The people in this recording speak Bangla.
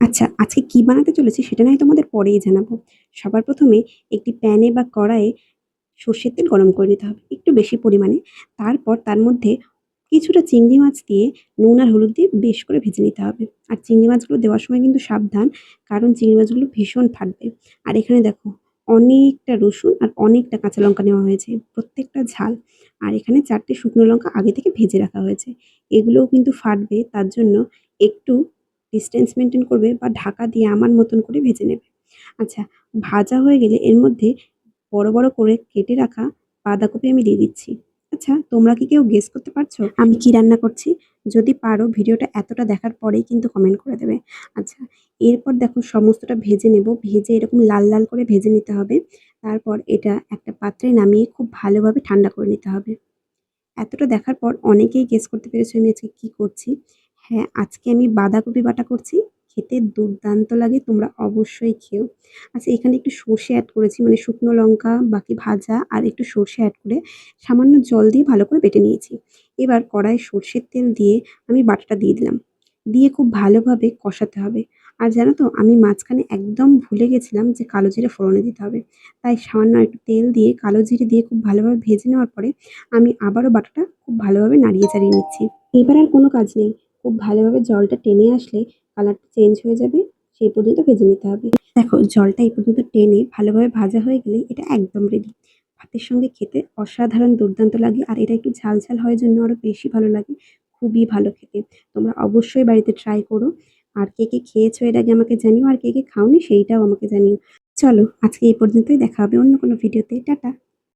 আচ্ছা, আজকে কি বানাতে চলেছি সেটা না হয় তোমাদের পরেই জানাবো। সবার ১ম এ একটি প্যানে বা কড়াইয়ে সর্ষের তেল গরম করে নিতে হবে একটু বেশি পরিমাণে। তারপর তার মধ্যে কিছুটা চিংড়ি মাছ দিয়ে নুন আর হলুদ দিয়ে বেশ করে ভেজে নিতে হবে। আর চিংড়ি মাছগুলো দেওয়ার সময় কিন্তু সাবধান, কারণ চিংড়ি মাছগুলো ভীষণ ফাটবে। আর এখানে দেখো অনেকটা রসুন আর অনেকটা কাঁচা লঙ্কা নেওয়া হয়েছে, প্রত্যেকটা ঝাল। আর এখানে ৪ টে শুকনো লঙ্কা আগে থেকে ভেজে রাখা হয়েছে। এগুলোও কিন্তু ফাটবে, তার জন্য একটু ডিসট্যান্স মেইনটেইন করবে বা ঢাকা দিয়ে আমার মতন করে ভেজে নেবে। আচ্ছা, ভাজা হয়ে গেলে এর মধ্যে বড়, বড় করে কেটে রাখা বাঁধাকপি আমি দিয়ে দিচ্ছি। আচ্ছা, তোমরা কি কেউ গেস করতে পারছো আমি কি রান্না করছি? যদি পারো ভিডিওটা এতটা দেখার পরেই কিন্তু কমেন্ট করে দেবে। আচ্ছা, এরপর দেখো সমস্তটা ভেজে নেব। ভেজে এরকম লাল, লাল করে ভেজে নিতে হবে। তারপর এটা একটা পাত্রে নামিয়ে খুব ভালোভাবে ঠান্ডা করে নিতে হবে। এতটা দেখার পর অনেকেই গেস করতে পেরেছো আমি আজকে কি করছি। হ্যাঁ, আজকে আমি বাঁধাকপি বাটা করছি। খেতে দুর্দান্ত লাগে, তোমরা অবশ্যই খেও। আচ্ছা, এখানে একটু সর্ষে এড করেছি, মানে শুকনো লঙ্কা, বাকি ভাজা আর একটু সর্ষে এড করে সামান্য জল দিয়ে ভালো করে বেটে নিয়েছি। এবার কড়াইয়ে সর্ষের তেল দিয়ে আমি বাটাটা দিয়ে দিলাম। দিয়ে খুব ভালোভাবে কষাতে হবে। আর জানো তো আমি মাঝখানে একদম ভুলে গেছিলাম যে কালো জিরে ফোড়নে দিতে হবে। তাই সামান্য একটু তেল দিয়ে কালো জিরে দিয়ে খুব ভালোভাবে ভেজে নেওয়ার পরে আমি আবারও বাটাটা খুব ভালোভাবে নাড়িয়ে চাড়িয়ে নিচ্ছি। এবার আর কোনো কাজ নেই। খুব ভালোভাবে জলটা টেনে আসলে কালারটা চেঞ্জ হয়ে যাবে, সেই পর্যন্ত ভেজে নিতে হবে। দেখো জলটা এই পর্যন্ত টেনে ভালোভাবে ভাজা হয়ে গেলে এটা একদম রেডি। ভাতের সঙ্গে খেতে অসাধারণ দুর্দান্ত লাগে, আর এটা একটু ঝাল, ঝাল হওয়ার জন্য আরো বেশি ভালো লাগে। খুবই ভালো খেতে। তোমরা অবশ্যই বাড়িতে ট্রাই করো। আর কে, কে খেয়েছো এর আগে আমাকে জানিও, আর কে, কে খাওনি সেইটাও আমাকে জানিও। চলো আজকে এই পর্যন্তই, দেখা হবে অন্য কোনো ভিডিওতে। টাটা।